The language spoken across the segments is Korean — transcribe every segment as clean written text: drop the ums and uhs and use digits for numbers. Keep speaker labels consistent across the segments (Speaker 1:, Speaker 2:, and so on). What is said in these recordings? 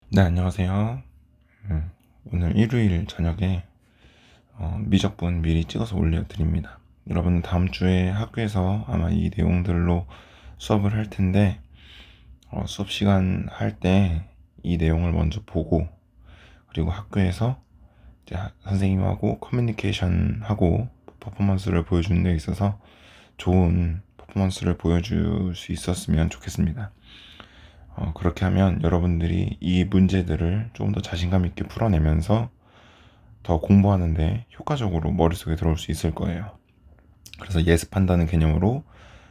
Speaker 1: 네, 안녕하세요. 오늘 일요일 저녁에 미적분 미리 찍어서 올려드립니다. 여러분은 다음 주에 학교에서 아마 이 내용들로 수업을 할 텐데 수업 시간 할 때 이 내용을 먼저 보고, 그리고 학교에서 이제 선생님하고 커뮤니케이션하고 퍼포먼스를 보여주는 데 있어서 좋은 퍼포먼스를 보여줄 수 있었으면 좋겠습니다. 그렇게 하면 여러분들이 이 문제들을 조금 더 자신감 있게 풀어내면서 더 공부하는데 효과적으로 머릿속에 들어올 수 있을 거예요. 그래서 예습한다는 개념으로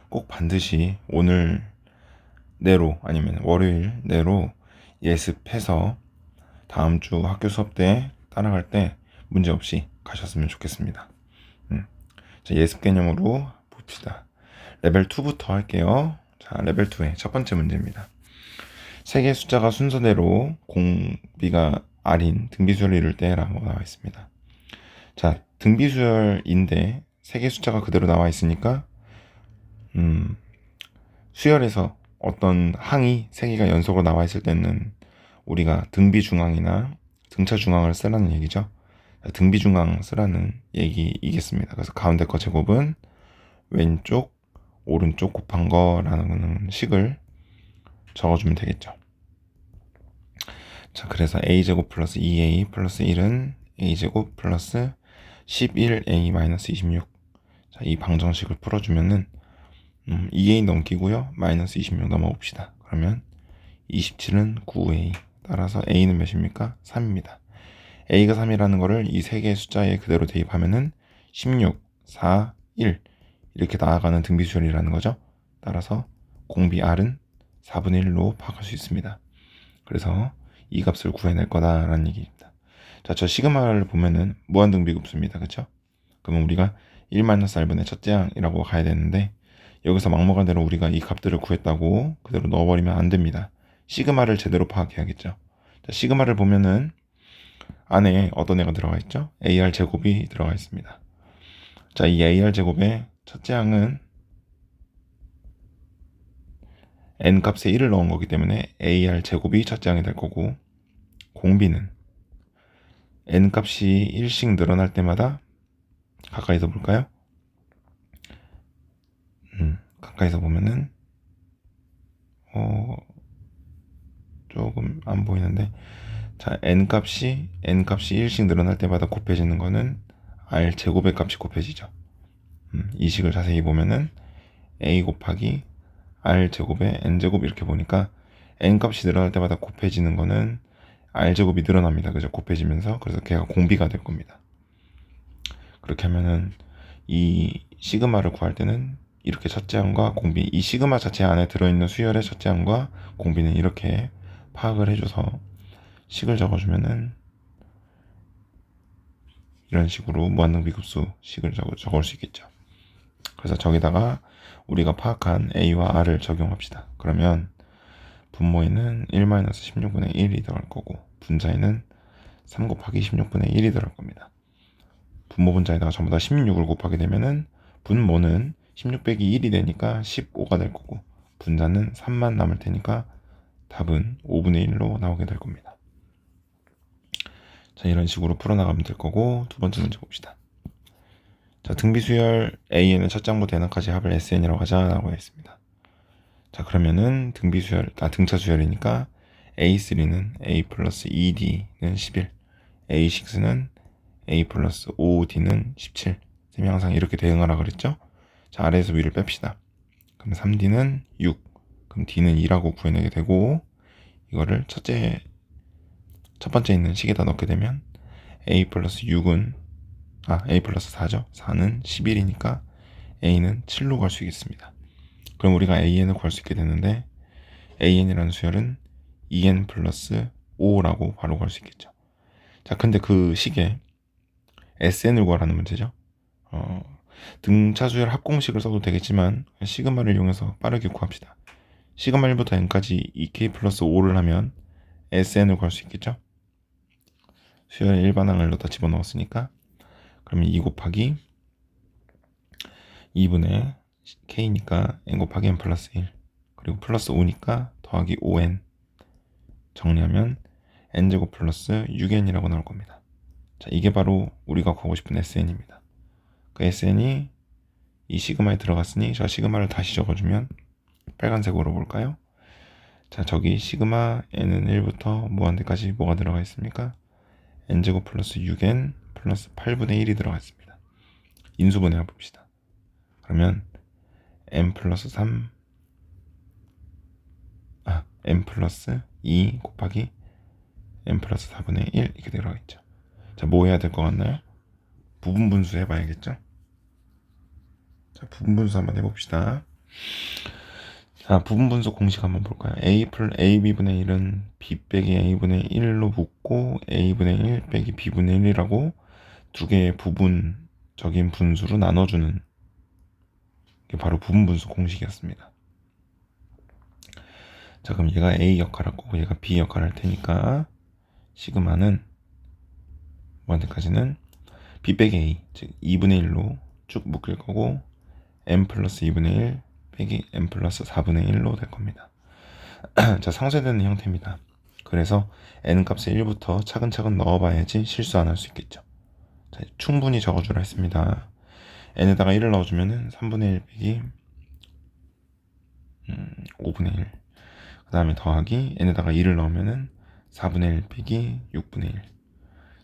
Speaker 1: 꼭 반드시 오늘 내로 아니면 월요일 내로 예습해서 다음 주 학교 수업 때 따라갈 때 문제 없이 가셨으면 좋겠습니다. 자, 예습 개념으로 봅시다. 레벨 2부터 할게요. 자, 레벨 2의 첫 번째 문제입니다. 세 개의 숫자가 순서대로 공비가 R인 등비수열을 이룰 때라고 나와 있습니다. 자, 등비수열인데 세 개 숫자가 그대로 나와 있으니까 수열에서 어떤 항이 세 개가 연속으로 나와 있을 때는 우리가 등비중앙이나 등차중앙을 쓰라는 얘기죠. 등비중앙 쓰라는 얘기이겠습니다. 그래서 가운데 거 제곱은 왼쪽, 오른쪽 곱한 거라는 식을 적어주면 되겠죠. 자, 그래서 a제곱 플러스 2a 플러스 1은 a제곱 플러스 11a 마이너스 26. 자, 이 방정식을 풀어주면은 2a 넘기고요. 마이너스 26 넘어봅시다. 그러면 27은 9a. 따라서 a는 몇입니까? 3입니다. a가 3이라는 거를 이 세 개의 숫자에 그대로 대입하면은 16, 4, 1 이렇게 나아가는 등비수열이라는 거죠. 따라서 공비 r은 4분의 1로 파악할 수 있습니다. 그래서 이 값을 구해낼 거다라는 얘기입니다. 자, 저 시그마를 보면은 무한등비급수입니다. 그쵸? 그러면 우리가 1-r분의 첫째 항이라고 가야 되는데, 여기서 막무가내로 우리가 이 값들을 구했다고 그대로 넣어버리면 안 됩니다. 시그마를 제대로 파악해야겠죠. 자, 시그마를 보면은 안에 어떤 애가 들어가 있죠? AR 제곱이 들어가 있습니다. 자, 이 AR 제곱의 첫째 항은 n 값에 1을 넣은 거기 때문에 AR 제곱이 첫째 항이 될 거고, 공비는 n 값이 1씩 늘어날 때마다 가까이서 볼까요? 가까이서 보면은 조금 안 보이는데, 자, n값이 1씩 늘어날 때마다 곱해지는 거는 r 제곱의 값이 곱해지죠. 이 식을 자세히 보면은 a 곱하기 r 제곱에 n 제곱 이렇게 보니까 n 값이 늘어날 때마다 곱해지는 거는 r 제곱이 늘어납니다. 그죠? 곱해지면서. 그래서 걔가 공비가 될 겁니다. 그렇게 하면은 이 시그마를 구할 때는 이렇게 첫째 항과 공비, 이 시그마 자체 안에 들어있는 수열의 첫째 항과 공비는 이렇게 파악을 해줘서 식을 적어주면은 이런 식으로 무한등비급수 식을 적을 수 있겠죠. 그래서 저기다가 우리가 파악한 a와 r을 적용합시다. 그러면 분모에는 1-16분의 1이 들어갈 거고, 분자에는 3 곱하기 16분의 1이 들어갈 겁니다. 분모 분자에다가 전부 다 16을 곱하게 되면은 분모는 16 빼기 1이 되니까 15가 될 거고, 분자는 3만 남을 테니까 답은 5분의 1로 나오게 될 겁니다. 자, 이런 식으로 풀어나가면 될 거고, 두 번째 문제 봅시다. 자, 등비수열 AN의 첫 장부터 n까지 합을 SN이라고 하자라고 했습니다. 자, 그러면은 등차수열이니까 A3는 A 플러스 2D는 11, A6는 A 플러스 5D는 17. 쌤이 항상 이렇게 대응하라 그랬죠? 자, 아래에서 위를 뺍시다. 그럼 3D는 6, 그럼 D는 2라고 구해내게 되고, 이거를 첫 번째 있는 식에다 넣게 되면 A 플러스 6은 A 플러스 4죠. 4는 11이니까 A는 7로 갈 수 있겠습니다. 그럼 우리가 AN을 구할 수 있게 되는데, AN이라는 수열은 2N 플러스 5라고 바로 구할 수 있겠죠. 자, 근데 그 식에 SN을 구하라는 문제죠. 등차수열 합공식을 써도 되겠지만 시그마를 이용해서 빠르게 구합시다. 시그마 1부터 n까지 2k 플러스 5를 하면 SN을 구할 수 있겠죠. 수열의 일반항을 넣다 집어넣었으니까, 그러면 2 곱하기 2분의 k니까 n 곱하기 n 플러스 1, 그리고 플러스 5니까 더하기 5n, 정리하면 n제곱 플러스 6n이라고 나올 겁니다. 자, 이게 바로 우리가 구하고 싶은 SN입니다. 그 SN이 이 시그마에 들어갔으니 저 시그마를 다시 적어주면 빨간색으로 볼까요? 자, 저기 시그마 n은 1부터 무한대까지 뭐가 들어가 있습니까? n제곱 플러스 6n 플러스 8분의 1이 들어가 있습니다. 인수분해 봅시다. 그러면 n 플러스 3 n 플러스 2 곱하기 n 플러스 4분의 1 이렇게 들어가 있죠. 자, 뭐 해야 될 것 같나요? 부분분수 해봐야겠죠? 자, 부분분수 한번 해봅시다. 자, 부분분수 공식 한번 볼까요? AB분의 1은 B 빼기 A분의 1로 묶고 A분의 1 빼기 B분의 1이라고 두 개의 부분적인 분수로 나눠주는 게 바로 부분분수 공식이었습니다. 자, 그럼 얘가 A 역할을 하고 얘가 B 역할을 할 테니까 시그마는 무한대까지는 B 빼기 A, 즉 2분의 1로 쭉 묶일 거고 n 플러스 2분의 1 빼기 n 플러스 4분의 1로 될 겁니다. 자, 상쇄되는 형태입니다. 그래서 n 값에 1부터 차근차근 넣어봐야지 실수 안 할 수 있겠죠. 자, 충분히 적어주라 했습니다. n에다가 1을 넣어주면은 3분의 1 빼기 5분의 1. 그 다음에 더하기 n에다가 2를 넣으면은 4분의 1 빼기 6분의 1.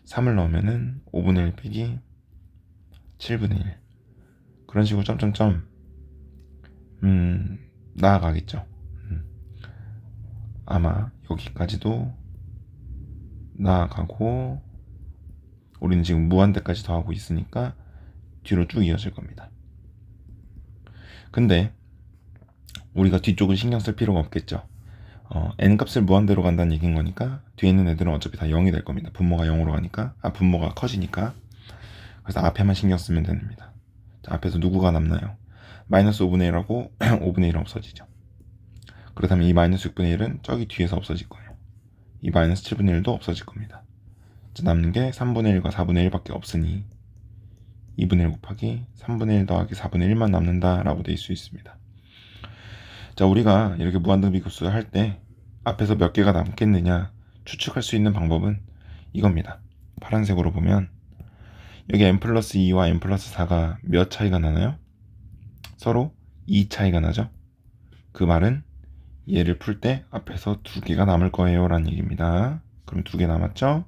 Speaker 1: 3을 넣으면은 5분의 1 빼기 7분의 1. 그런 식으로 점점점 나아가겠죠. 아마 여기까지도 나아가고 우리는 지금 무한대까지 더하고 있으니까 뒤로 쭉 이어질 겁니다. 근데 우리가 뒤쪽은 신경 쓸 필요가 없겠죠. n 값을 무한대로 간다는 얘기인 거니까 뒤에 있는 애들은 어차피 다 0이 될 겁니다. 분모가 0으로 가니까 분모가 커지니까. 그래서 앞에만 신경 쓰면 됩니다. 자, 앞에서 누구가 남나요? 마이너스 5분의 1하고 5분의 1은 없어지죠. 그렇다면 이 마이너스 6분의 1은 저기 뒤에서 없어질 거예요. 이 마이너스 7분의 1도 없어질 겁니다. 자, 남는 게 3분의 1과 4분의 1밖에 없으니 2분의 1 곱하기 3분의 1 더하기 4분의 1만 남는다 라고 될 수 있습니다. 자, 우리가 이렇게 무한등비급수 할 때 앞에서 몇 개가 남겠느냐 추측할 수 있는 방법은 이겁니다. 파란색으로 보면 여기 n 플러스 2와 n 플러스 4가 몇 차이가 나나요? 서로 2 차이가 나죠. 그 말은 얘를 풀 때 앞에서 2개가 남을 거예요 라는 얘기입니다. 그럼 2개 남았죠?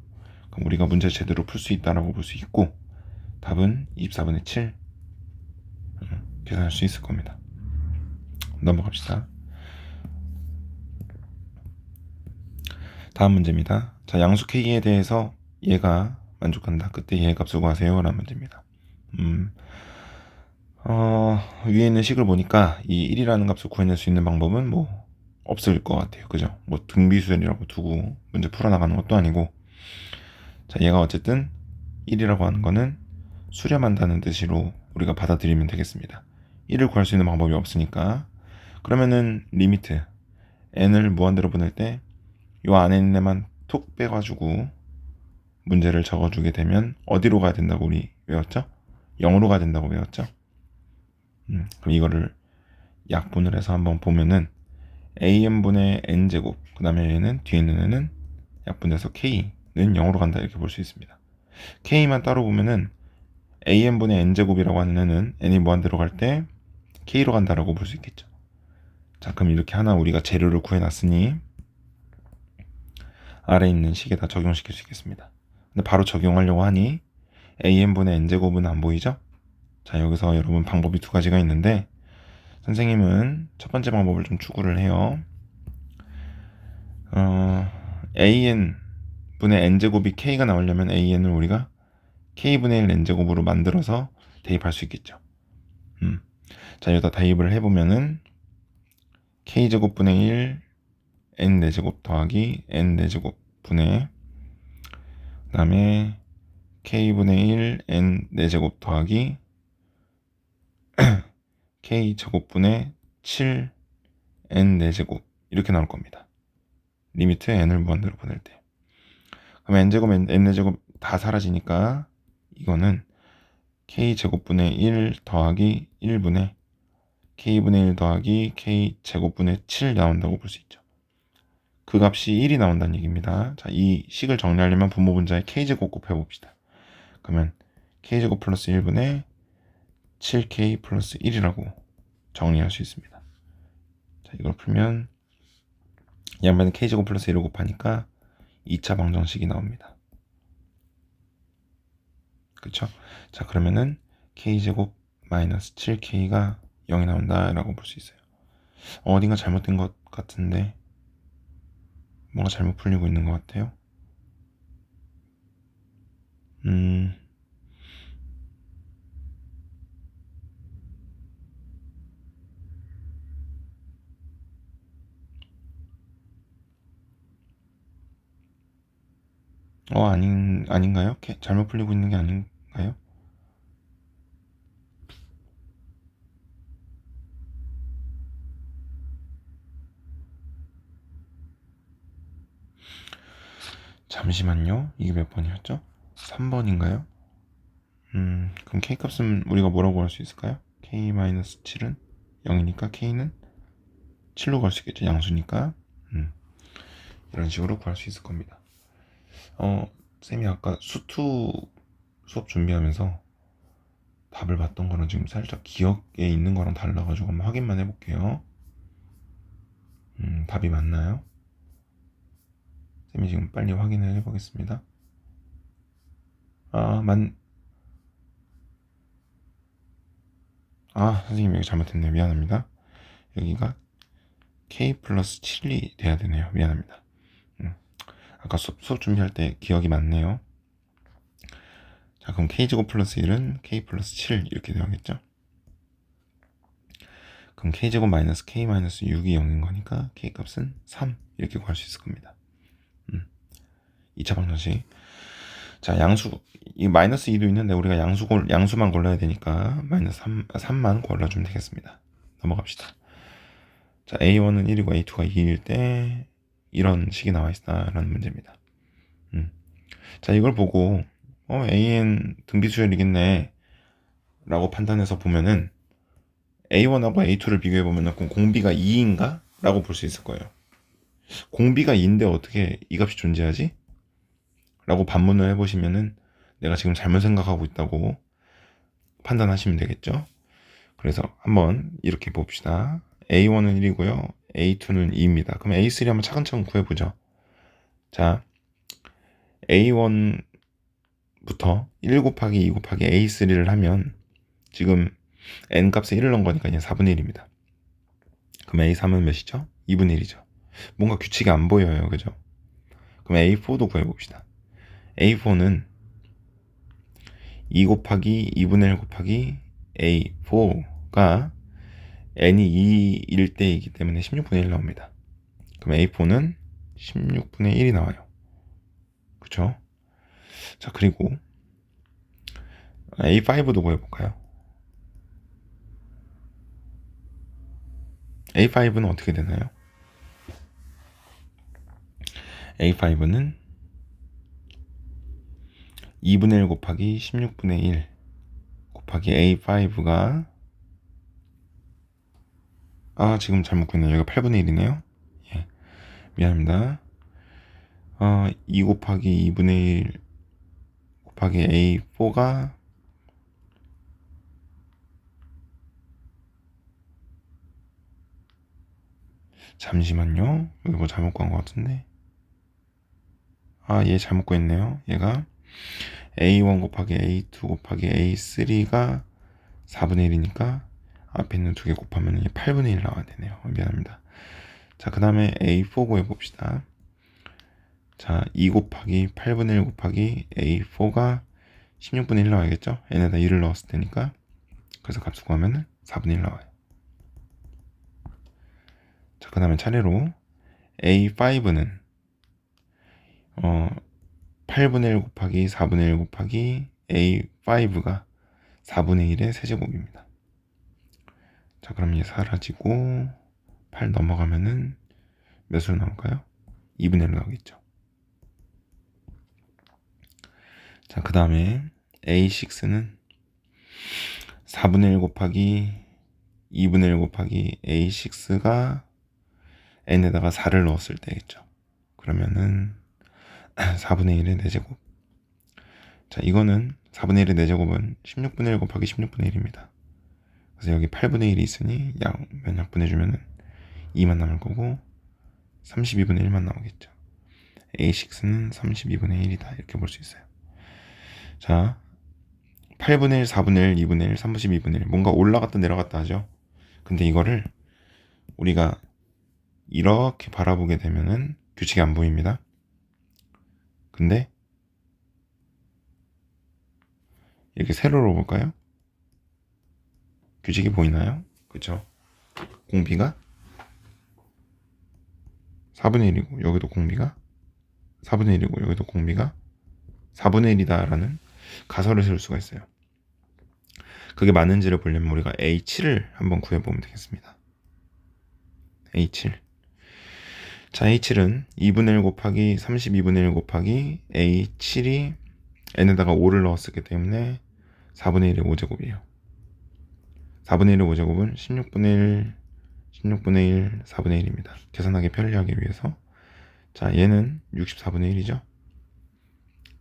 Speaker 1: 그럼 우리가 문제 제대로 풀 수 있다라고 볼 수 있고 답은 24분의 7 계산할 수 있을 겁니다. 넘어갑시다. 다음 문제입니다. 자, 양수 K에 대해서 얘가 만족한다. 그때 얘 값을 구하세요 라는 문제입니다. 위에 있는 식을 보니까 이 1이라는 값을 구해낼 수 있는 방법은 뭐 없을 것 같아요. 그죠? 뭐 등비수열이라고 두고 문제 풀어나가는 것도 아니고. 자, 얘가 어쨌든 1이라고 하는 거는 수렴한다는 뜻으로 우리가 받아들이면 되겠습니다. 1을 구할 수 있는 방법이 없으니까. 그러면은 리미트 n을 무한대로 보낼 때 이 안에 있는 애만 톡 빼가지고 문제를 적어주게 되면 어디로 가야 된다고 우리 외웠죠? 0으로 가야 된다고 외웠죠? 그럼 이거를 약분을 해서 한번 보면은 an분의 n제곱, 그 다음에 얘는 뒤에 있는 애는 약분해서 k는 0으로 간다 이렇게 볼 수 있습니다. k만 따로 보면은 an분의 n제곱이라고 하는 애는 n이 무한대로 갈 때 k로 간다라고 볼 수 있겠죠. 자, 그럼 이렇게 하나 우리가 재료를 구해놨으니 아래에 있는 식에다 적용시킬 수 있겠습니다. 근데 바로 적용하려고 하니 an분의 n제곱은 안 보이죠? 자, 여기서 여러분 방법이 두 가지가 있는데 선생님은 첫 번째 방법을 좀 추구를 해요. an분의 n제곱이 k가 나오려면 an을 우리가 k분의 1 n제곱으로 만들어서 대입할 수 있겠죠. 자, 여기다 대입을 해보면은 k제곱분의 1 n 4제곱 더하기 n 4제곱 분의 그 다음에 k분의 1 n 4제곱 더하기 k제곱분의 7 n 4제곱 이렇게 나올 겁니다. 리미트 n을 무한대로 보낼 때. 그럼 n제곱 n 4제곱 다 사라지니까 이거는 k제곱분의 1 더하기 1분의 k분의 1 더하기 k제곱분의 7 나온다고 볼 수 있죠. 그 값이 1이 나온다는 얘기입니다. 자, 이 식을 정리하려면 분모분자의 k제곱 곱해봅시다. 그러면 k제곱 플러스 1분의 7k 플러스 1이라고 정리할 수 있습니다. 자, 이걸 풀면 양변에 k제곱 플러스 1을 곱하니까 2차 방정식이 나옵니다. 그쵸? 자, 그러면은 k제곱 마이너스 7k가 0이 나온다라고 볼 수 있어요. 어딘가 잘못된 것 같은데 뭔가 잘못 풀리고 있는 것 같아요. 아닌가요? 잘못 풀리고 있는 게 아닌가요? 잠시만요. 이게 몇 번이었죠? 3번인가요? 그럼 k값은 우리가 뭐라고 할 수 있을까요? k-7은 0이니까 k는 7로 갈 수 있겠죠. 양수니까. 이런 식으로 구할 수 있을 겁니다. 쌤이 아까 수투 수업 준비하면서 답을 봤던 거랑 지금 살짝 기억에 있는 거랑 달라가지고 한번 확인만 해볼게요. 답이 맞나요? 쌤이 지금 빨리 확인을 해보겠습니다. 선생님 여기 잘못했네요. 미안합니다. 여기가 k 플러스 7이 돼야 되네요. 미안합니다. 아까 수업 준비할 때 기억이 맞네요. 자, 그럼 k제곱 플러스 1은 k 플러스 7 이렇게 되어야겠죠? 그럼 k제곱 마이너스 k 마이너스 6이 0인 거니까 k 값은 3 이렇게 구할 수 있을 겁니다. 2차 방정식. 자, 이 마이너스 2도 있는데 우리가 양수만 골라야 되니까 마이너스 3만 골라주면 되겠습니다. 넘어갑시다. 자, A1은 1이고 A2가 2일 때 이런 식이 나와 있다라는 문제입니다. 자, 이걸 보고 AN 등비수열이겠네 라고 판단해서 보면은 A1하고 A2를 비교해 보면은 공비가 2인가? 라고 볼 수 있을 거예요. 공비가 2인데 어떻게 이 값이 존재하지? 라고 반문을 해보시면은 내가 지금 잘못 생각하고 있다고 판단하시면 되겠죠. 그래서 한번 이렇게 봅시다. A1은 1이고요. A2는 2입니다. 그럼 A3 한번 차근차근 구해보죠. 자, A1부터 1 곱하기 2 곱하기 A3를 하면 지금 n 값에 1을 넣은 거니까 이제 4분의 1입니다. 그럼 A3은 몇이죠? 2분의 1이죠. 뭔가 규칙이 안 보여요. 그죠? 그럼 A4도 구해봅시다. A4는 2 곱하기 2분의 1 곱하기 A4가 n이 2일 때이기 때문에 16분의 1 나옵니다. 그럼 A4는 16분의 1이 나와요. 그쵸? 자, 그리고 A5도 구해볼까요? A5는 어떻게 되나요? A5는 2분의 1 곱하기 16분의 1 곱하기 A5가 지금 잘못 구했네요. 여기가 8분의 1이네요. 예, 미안합니다. 2 곱하기 2분의 1 곱하기 A4가 잠시만요. 여기 뭐 잘못 구한 것 같은데. 얘 잘못 구했네요. 얘가 A1 곱하기 A2 곱하기 A3가 4분의 1이니까 앞에 있는 두 개 곱하면 8분의 1 나와야 되네요. 미안합니다. 자, 그 다음에 A4 구해봅시다. 자, 2 곱하기 8분의 1 곱하기 A4가 16분의 1 나와야겠죠? n에다 1을 넣었을 테니까. 그래서 값을 구하면 4분의 1 나와요. 자, 그 다음에 차례로 A5는 8분의 1 곱하기 4분의 1 곱하기 A5가 4분의 1의 세제곱입니다. 자, 그럼 이게 사라지고 8 넘어가면은 몇으로 나올까요? 2분의 1로 나오겠죠. 자, 그 다음에 A6는 4분의 1 곱하기 2분의 1 곱하기 A6가 n에다가 4를 넣었을 때겠죠. 그러면은 4분의 1의 4제곱. 자, 이거는 4분의 1의 4제곱은 16분의 1 곱하기 16분의 1입니다. 그래서 여기 8분의 1이 있으니 몇 약분해주면은 2만 남을 거고 32분의 1만 나오겠죠. A6는 32분의 1이다. 이렇게 볼 수 있어요. 자, 8분의 1, 4분의 1, 2분의 1, 32분의 1. 뭔가 올라갔다 내려갔다 하죠. 근데 이거를 우리가 이렇게 바라보게 되면은 규칙이 안 보입니다. 근데 이렇게 세로로 볼까요? 규칙이 보이나요? 그쵸? 공비가 4분의 1이고 여기도 공비가 4분의 1이고 여기도 공비가 4분의 1이다 라는 가설을 세울 수가 있어요. 그게 맞는지를 보려면 우리가 A7을 한번 구해보면 되겠습니다. A7. 자, A7은 2분의 1 곱하기 32분의 1 곱하기 A7이 n에다가 5를 넣었기 때문에 4분의 1의 5제곱이에요. 4분의 1의 5제곱은 16분의 1, 16분의 1, 4분의 1입니다. 계산하기 편리하기 위해서. 자, 얘는 64분의 1이죠.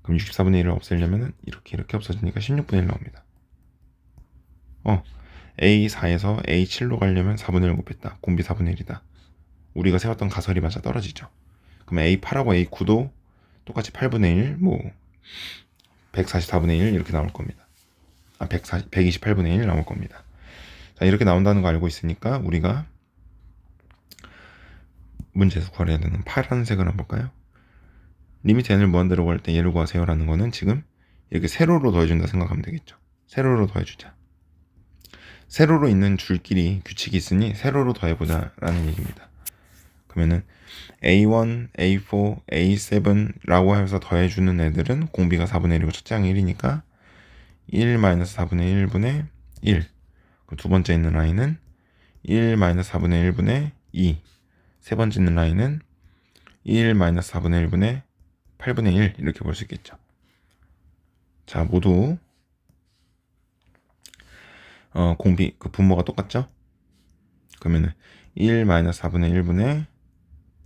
Speaker 1: 그럼 64분의 1을 없애려면 이렇게 없어지니까 16분의 1 나옵니다. A4에서 A7로 가려면 4분의 1 곱했다. 공비 4분의 1이다. 우리가 세웠던 가설이 맞아 떨어지죠. 그럼 A8하고 A9도 똑같이 8분의 1, 144분의 1 이렇게 나올 겁니다. 128분의 1 나올 겁니다. 자, 이렇게 나온다는 거 알고 있으니까 우리가 문제에서 구하려야 되는 파란색을 한번 볼까요? 리미트 n을 무한대로 구할 때 얘를 구하세요라는 거는 지금 이렇게 세로로 더해준다 생각하면 되겠죠. 세로로 더해주자. 세로로 있는 줄끼리 규칙이 있으니 세로로 더해보자 라는 얘기입니다. 그러면은 A1, A4, A7라고 해서 더해주는 애들은 공비가 4분의 1이고 첫째 항이 1이니까 1-4분의 1분의 1. 두 번째 있는 라인은 1-4분의 1분의 2. 세 번째 있는 라인은 1-4분의 1분의 8분의 1 이렇게 볼 수 있겠죠. 자, 모두 공비 그 분모가 똑같죠? 그러면은 1-4분의 1분의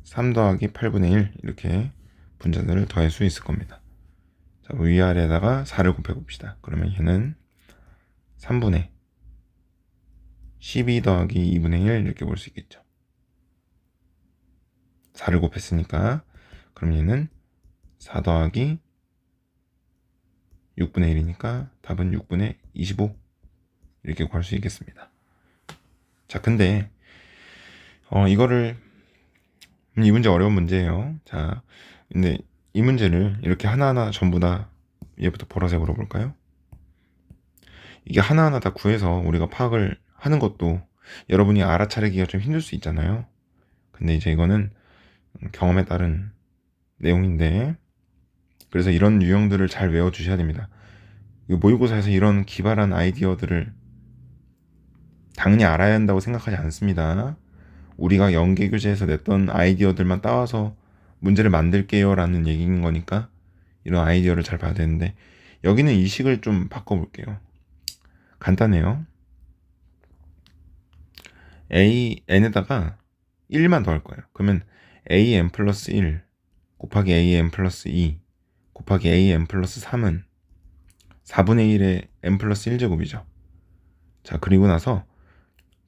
Speaker 1: 3 더하기 8분의 1 이렇게 분자들을 더할 수 있을 겁니다. 자, 위아래에다가 4를 곱해 봅시다. 그러면 얘는 3분의 12 더하기 2분의 1 이렇게 볼 수 있겠죠. 4를 곱했으니까 그럼 얘는 4 더하기 6분의 1이니까 답은 6분의 25 이렇게 구할 수 있겠습니다. 자, 근데 이 문제 어려운 문제예요. 자, 근데 이 문제를 이렇게 하나하나 전부 다 얘부터 보라색으로 볼까요? 이게 하나하나 다 구해서 우리가 파악을 하는 것도 여러분이 알아차리기가 좀 힘들 수 있잖아요. 근데 이제 이거는 경험에 따른 내용인데, 그래서 이런 유형들을 잘 외워주셔야 됩니다. 모의고사에서 이런 기발한 아이디어들을 당연히 알아야 한다고 생각하지 않습니다. 우리가 연계교재에서 냈던 아이디어들만 따와서 문제를 만들게요 라는 얘기인 거니까 이런 아이디어를 잘 봐야 되는데, 여기는 이 식을 좀 바꿔볼게요. 간단해요. n에다가 1만 더할 거예요. 그러면 an 플러스 1 곱하기 an 플러스 2 곱하기 an 플러스 3은 4분의 1의 n 플러스 1제곱이죠. 자, 그리고 나서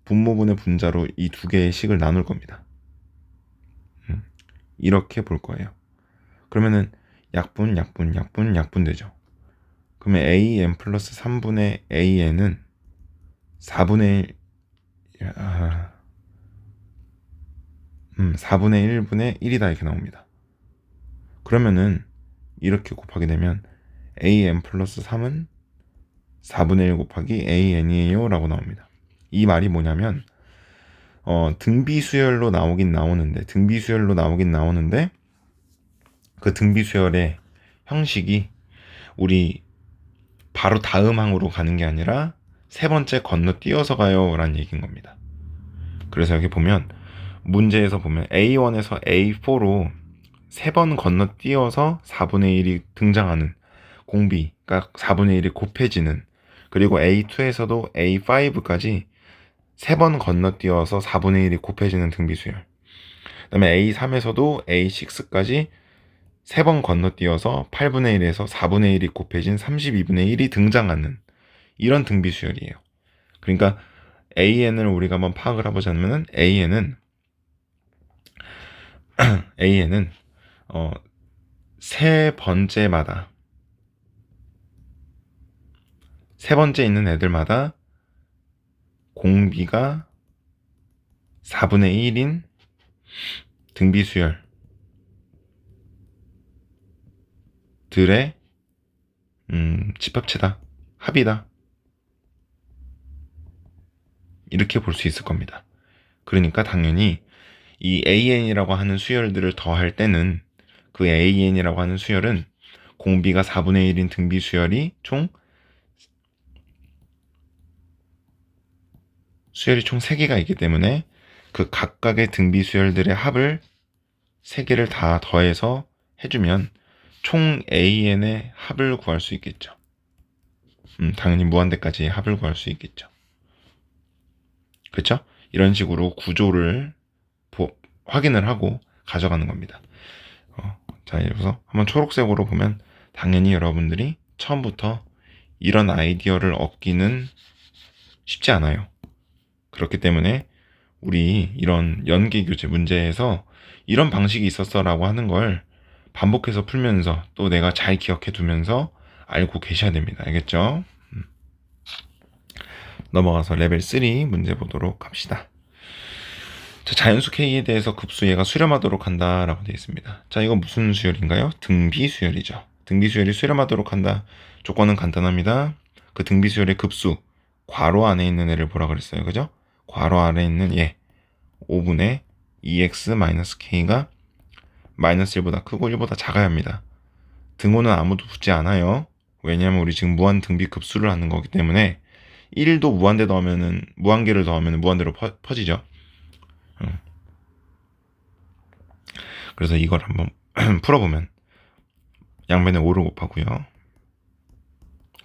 Speaker 1: 분모분의 분자로 이 두 개의 식을 나눌 겁니다. 이렇게 볼 거예요. 그러면은 약분 되죠. 그러면 an 플러스 3분의 an은 4분의 1분의 1이다 이렇게 나옵니다. 그러면은 이렇게 곱하게 되면 an 플러스 3은 4분의 1 곱하기 an이에요 라고 나옵니다. 이 말이 뭐냐면 등비수열로 나오긴 나오는데 그 등비수열의 형식이 우리 바로 다음 항으로 가는 게 아니라 세 번째 건너뛰어서 가요 라는 얘기인 겁니다. 그래서 여기 보면 문제에서 보면 A1에서 A4로 세 번 건너뛰어서 4분의 1이 등장하는 공비가 4분의 1이 곱해지는, 그리고 A2에서도 A5까지 세 번 건너뛰어서 4분의 1이 곱해지는 등비수열. 그다음에 A3에서도 A6까지 3번 건너뛰어서 8분의 1에서 4분의 1이 곱해진 32분의 1이 등장하는 이런 등비 수열이에요. 그러니까 AN을 우리가 한번 파악을 해보자면은 AN은 세 번째 있는 애들마다 공비가 4분의 1인 등비 수열들의 집합체다, 합이다, 이렇게 볼 수 있을 겁니다. 그러니까 당연히 이 AN이라고 하는 수열들을 더할 때는 그 AN이라고 하는 수열은 공비가 4분의 1인 등비 수열이 총 3개가 있기 때문에 그 각각의 등비 수열들의 합을 3개를 다 더해서 해주면 총 AN의 합을 구할 수 있겠죠. 당연히 무한대까지 합을 구할 수 있겠죠. 그렇죠? 이런 식으로 구조를 확인을 하고 가져가는 겁니다. 자, 그래서 한번 초록색으로 보면 당연히 여러분들이 처음부터 이런 아이디어를 얻기는 쉽지 않아요. 그렇기 때문에 우리 이런 연계교재 문제에서 이런 방식이 있었어라고 하는 걸 반복해서 풀면서 또 내가 잘 기억해 두면서 알고 계셔야 됩니다. 알겠죠? 넘어가서 레벨 3 문제 보도록 합시다. 자, 자연수 K에 대해서 급수 얘가 수렴하도록 한다 라고 되어 있습니다. 자, 이건 무슨 수열인가요? 등비 수열이죠. 등비 수열이 수렴하도록 한다. 조건은 간단합니다. 그 등비 수열의 급수, 괄호 안에 있는 애를 보라 그랬어요. 그죠? 괄호 안에 있는 얘 5분의 2x-k가 마이너스 1보다 크고 1보다 작아야 합니다. 등호는 아무도 붙지 않아요. 왜냐하면 우리 지금 무한 등비 급수를 하는 거기 때문에 1도 무한계를 더하면 무한대로 퍼지죠. 그래서 이걸 한번 풀어보면 양변에 5를 곱하고요.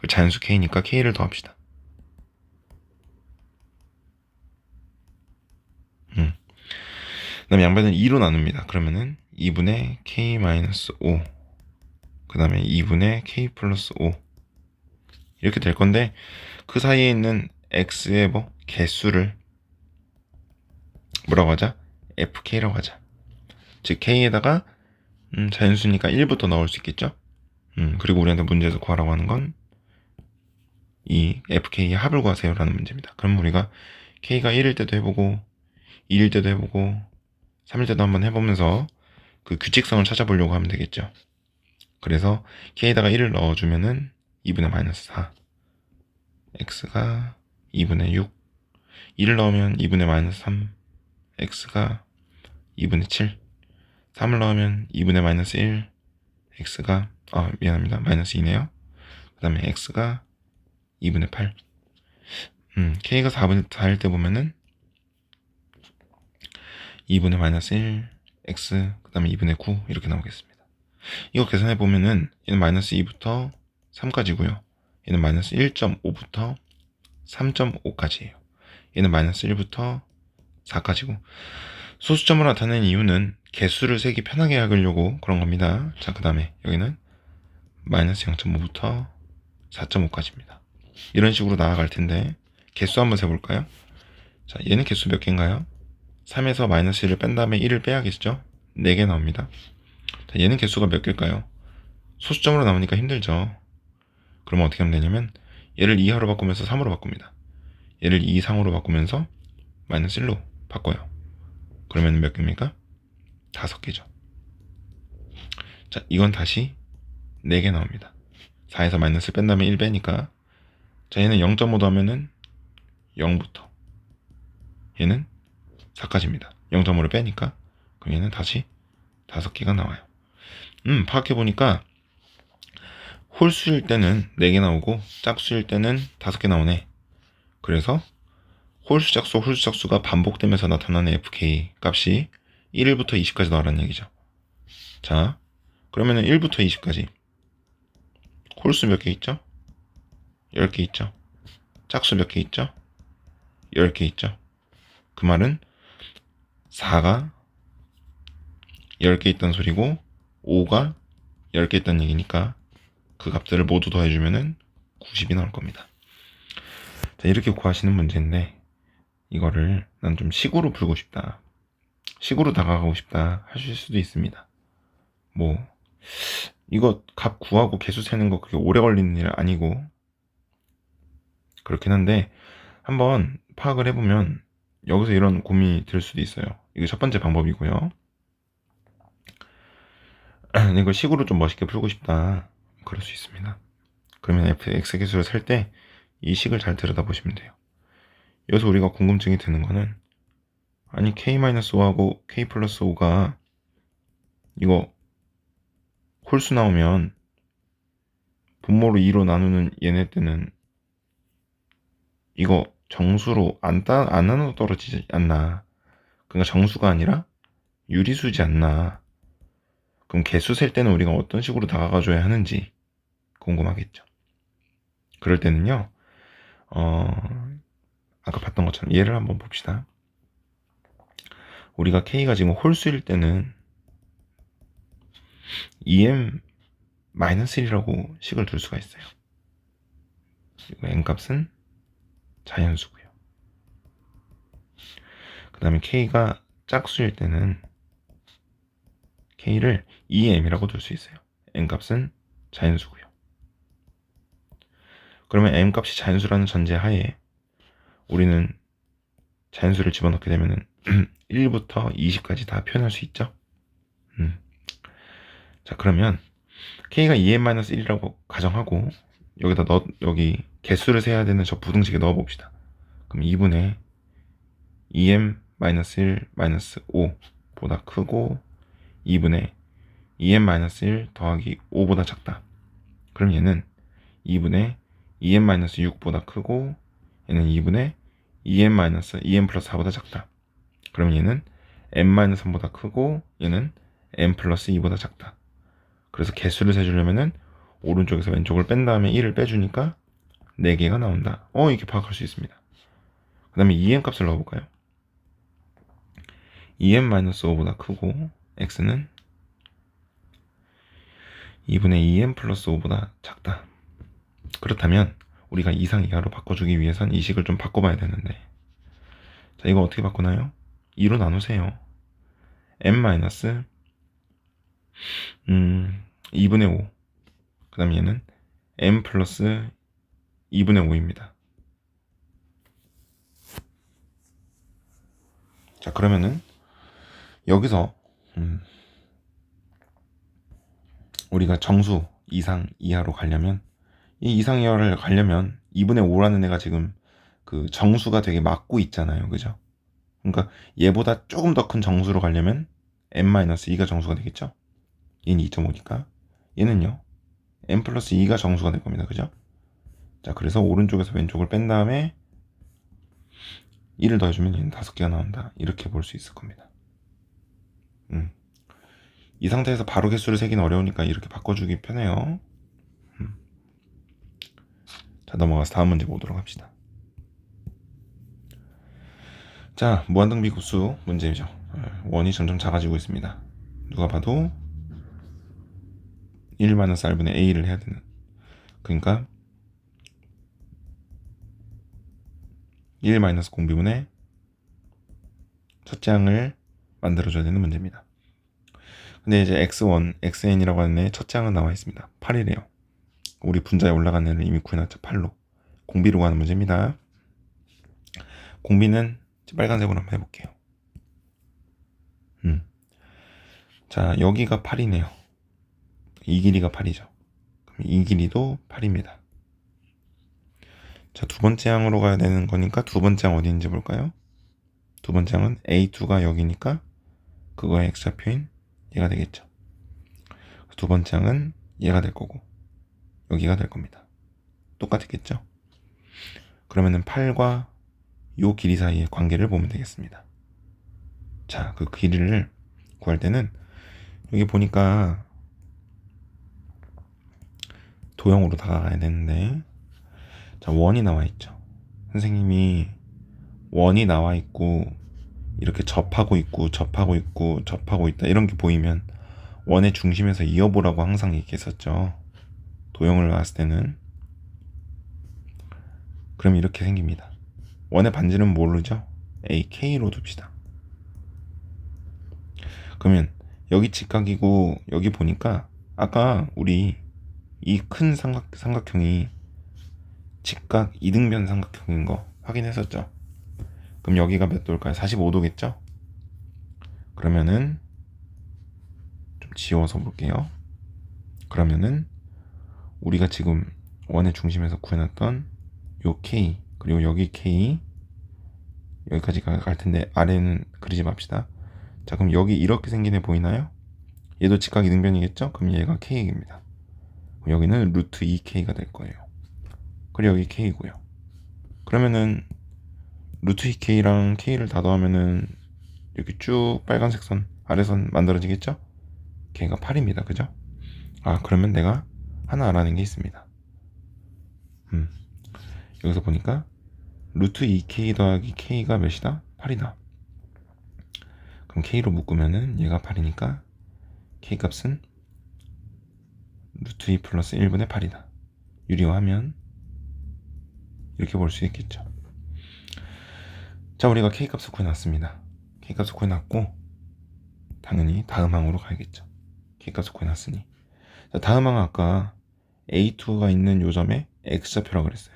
Speaker 1: 자연수 K니까 K를 더합시다. 그 다음에 양변을 2로 나눕니다. 그러면은 2분의 K-5 그 다음에 2분의 K 플러스 5 이렇게 될 건데 그 사이에 있는 X의 개수를 뭐라고 하자? FK라고 하자. 즉 K에다가 자연수니까 1부터 넣을 수 있겠죠? 그리고 우리한테 문제에서 구하라고 하는 건 이 FK의 합을 구하세요 라는 문제입니다. 그럼 우리가 K가 1일 때도 해보고 2일 때도 해보고 3일 때도 한번 해보면서 그 규칙성을 찾아보려고 하면 되겠죠. 그래서 K에다가 1을 넣어주면은 2분의 마이너스 4 X가 2분의 6 2를 넣으면 2분의 마이너스 3 X가 2분의 7 3을 넣으면 2분의 마이너스 1 X가 미안합니다. 마이너스 2네요. 그 다음에 X가 2분의 8 K가 4일 때 보면은 2분의 마이너스 1 X 그 다음에 2분의 9 이렇게 나오겠습니다. 이거 계산해 보면은 얘는 마이너스 2부터 3까지고요. 얘는 마이너스 1.5부터 3.5까지예요. 얘는 마이너스 1부터 4까지고 소수점으로 나타낸 이유는 개수를 세기 편하게 하려고 그런 겁니다. 자, 그 다음에 여기는 마이너스 0.5부터 4.5까지입니다. 이런 식으로 나아갈 텐데 개수 한번 세볼까요? 자, 얘는 개수 몇 개인가요? 3에서 마이너스 1을 뺀 다음에 1을 빼야겠죠? 4개 나옵니다. 자, 얘는 개수가 몇 개일까요? 소수점으로 나오니까 힘들죠. 그러면 어떻게 하면 되냐면 얘를 2하로 바꾸면서 3으로 바꿉니다. 얘를 2 이상으로 바꾸면서 마이너스 1로 바꿔요. 그러면 몇 개입니까? 5개죠. 자, 이건 다시 4개 나옵니다. 4에서 마이너스 뺀 다음에 1 빼니까 자, 얘는 0.5 더하면은 0부터 얘는 4까지입니다. 0.5를 빼니까 그럼 얘는 다시 5개가 나와요. 파악해보니까 홀수일 때는 4개 나오고 짝수일 때는 5개 나오네. 그래서 홀수 짝수가 반복되면서 나타나는 FK 값이 1부터 20까지 나오라는 얘기죠. 자, 그러면은 1부터 20까지 홀수 몇 개 있죠? 10개 있죠. 짝수 몇 개 있죠? 10개 있죠. 그 말은 4가 10개 있던 소리고 5가 10개 있던 얘기니까 그 값들을 모두 더해주면은 90이 나올 겁니다. 자, 이렇게 구하시는 문제인데 이거를 난 좀 식으로 풀고 싶다, 식으로 다가가고 싶다 하실 수도 있습니다. 뭐 이거 값 구하고 개수 세는 거 그게 오래 걸리는 일 아니고 그렇긴 한데 한번 파악을 해보면 여기서 이런 고민이 들 수도 있어요. 이게 첫 번째 방법이고요. 이걸 식으로 좀 멋있게 풀고 싶다 그럴 수 있습니다. 그러면 fx 개수를 셀 때 이 식을 잘 들여다보시면 돼요. 여기서 우리가 궁금증이 드는 거는 아니 k-5하고 k 플러스 5가 이거 홀수 나오면 분모로 2로 나누는 얘네 때는 이거 정수로 안 나눠 떨어지지 않나. 그러니까 정수가 아니라 유리수지 않나. 그럼 개수 셀 때는 우리가 어떤 식으로 다가가줘야 하는지 궁금하겠죠. 그럴 때는요, 아까 봤던 것처럼 얘를 한번 봅시다. 우리가 K가 지금 홀수일 때는 EM-1이라고 식을 둘 수가 있어요. 그리고 N값은 자연수고요. 그 다음에 K가 짝수일 때는 K를 EM이라고 둘 수 있어요. N값은 자연수고요. 그러면 M값이 자연수라는 전제하에 우리는 자연수를 집어넣게 되면은 1부터 20까지 다 표현할 수 있죠. 자, 그러면 K가 2n-1이라고 가정하고 여기다 여기 개수를 세야 되는 저 부등식에 넣어 봅시다. 그럼 2분의 2m-1 5보다 크고 2분의 2m-1 더하기 5보다 작다. 그럼 얘는 2분의 2m-6보다 크고 얘는 2분의 2m 플러스 4보다 작다. 그럼 얘는 n-3보다 크고 얘는 n 플러스 2보다 작다. 그래서 개수를 세주려면은 오른쪽에서 왼쪽을 뺀 다음에 1을 빼주니까 4개가 나온다. 이렇게 파악할 수 있습니다. 그 다음에 2n 값을 넣어볼까요? 2n-5보다 크고 x는 2분의 2n 플러스 5보다 작다. 그렇다면 우리가 이상 이하로 바꿔주기 위해선 이 식을 좀 바꿔봐야 되는데, 자, 이거 어떻게 바꾸나요? 2로 나누세요. n 2분의 5. 그 다음에 얘는 n 플러스 2분의 5입니다. 자, 그러면은 여기서 우리가 정수 이상 이하로 가려면, 이 이상 이하를 가려면 2분의 5라는 애가 지금 그 정수가 되게 막고 있잖아요. 그죠? 그러니까 얘보다 조금 더 큰 정수로 가려면 n-2가 정수가 되겠죠? 얘는 2.5니까 얘는요 n 플러스 2가 정수가 될 겁니다. 그죠? 자, 그래서 오른쪽에서 왼쪽을 뺀 다음에 1을 더해주면 얘는 5개가 나온다. 이렇게 볼 수 있을 겁니다. 이 상태에서 바로 개수를 세기는 어려우니까 이렇게 바꿔주기 편해요. 자, 넘어가서 다음 문제 보도록 합시다. 자, 무한등비급수 문제죠. 원이 점점 작아지고 있습니다. 누가 봐도 1-r분의 a를 해야 되는, 그러니까 1-공비분의 첫째 항을 만들어줘야 되는 문제입니다. 근데 이제 x1, xn이라고 하는 애 첫째 항은 나와 있습니다. 8이래요. 우리 분자에 올라간 애를 이미 구해놨죠. 8로. 공비로 가는 문제입니다. 공비는 빨간색으로 한번 해볼게요. 자, 여기가 8이네요. 이 길이가 8이죠. 그럼 이 길이도 8입니다. 자, 두 번째 항으로 가야 되는 거니까 두 번째 항 어디 있는지 볼까요? 두 번째 항은 A2가 여기니까 그거의 x좌표인 얘가 되겠죠. 두 번째 항은 얘가 될 거고 여기가 될 겁니다. 똑같겠죠? 그러면은 8과 요 길이 사이의 관계를 보면 되겠습니다. 자, 그 길이를 구할 때는 여기 보니까 도형으로 다가가야 되는데, 자, 원이 나와 있죠. 선생님이 원이 나와 있고 이렇게 접하고 있고 접하고 있고 접하고 있다 이런 게 보이면 원의 중심에서 이어보라고 항상 얘기했었죠. 도형을 봤을 때는. 그럼 이렇게 생깁니다. 원의 반지름 모르죠? AK로 둡시다. 그러면 여기 직각이고 여기 보니까 아까 우리 이 큰 삼각형이 직각 이등변 삼각형인 거 확인했었죠? 그럼 여기가 몇 도일까요? 45도겠죠? 그러면은 좀 지워서 볼게요. 그러면은 우리가 지금 원의 중심에서 구해놨던 요 K 그리고 여기 K 여기까지 갈 텐데 아래는 그리지 맙시다. 자, 그럼 여기 이렇게 생긴 애 보이나요? 얘도 직각 이등변이겠죠? 그럼 얘가 K입니다. 여기는 루트 2K가 될 거예요. 그리고 여기 K고요. 그러면은 루트 2K랑 K를 다 더하면은 이렇게 쭉 빨간색 선 아래선 만들어지겠죠? 걔가 8입니다. 그죠? 아, 그러면 내가 하나 알아낸 게 있습니다. 여기서 보니까 루트 2K 더하기 K가 몇이다? 8이다. 그럼 K로 묶으면은 얘가 8이니까 K 값은 루트 2 플러스 1분의 8이다. 유리화하면 이렇게 볼 수 있겠죠. 자, 우리가 K 값을 구해놨습니다. K 값을 구해놨고 당연히 다음 항으로 가야겠죠. K 값을 구해놨으니. 자, 다음 항은 아까 A2가 있는 요점에 X좌표라고 그랬어요.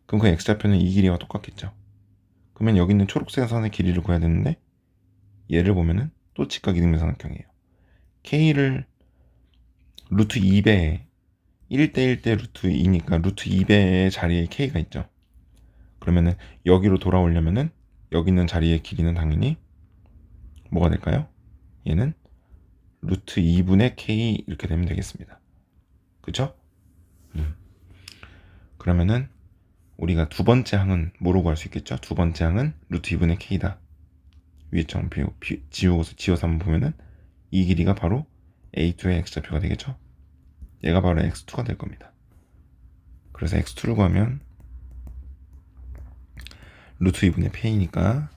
Speaker 1: 그럼 그 X좌표는 이 길이와 똑같겠죠. 그러면 여기 있는 초록색 선의 길이를 구해야 되는데 얘를 보면은 또 직각 이등변 삼각형이에요. K를 루트 2배 1대1대 루트 2니까 루트 2배의 자리에 K가 있죠. 그러면은 여기로 돌아오려면은 여기 있는 자리의 길이는 당연히 뭐가 될까요? 얘는 루트 2분의 K 이렇게 되면 되겠습니다. 그쵸? 그러면은 우리가 두 번째 항은 뭐로 구할 수 있겠죠? 두 번째 항은 루트 2분의 K다. 위에 점 지워서 한번 보면은 이 길이가 바로 A2의 X좌표가 되겠죠? 얘가 바로 X2가 될 겁니다. 그래서 X2를 구하면 루트 2분의 K니까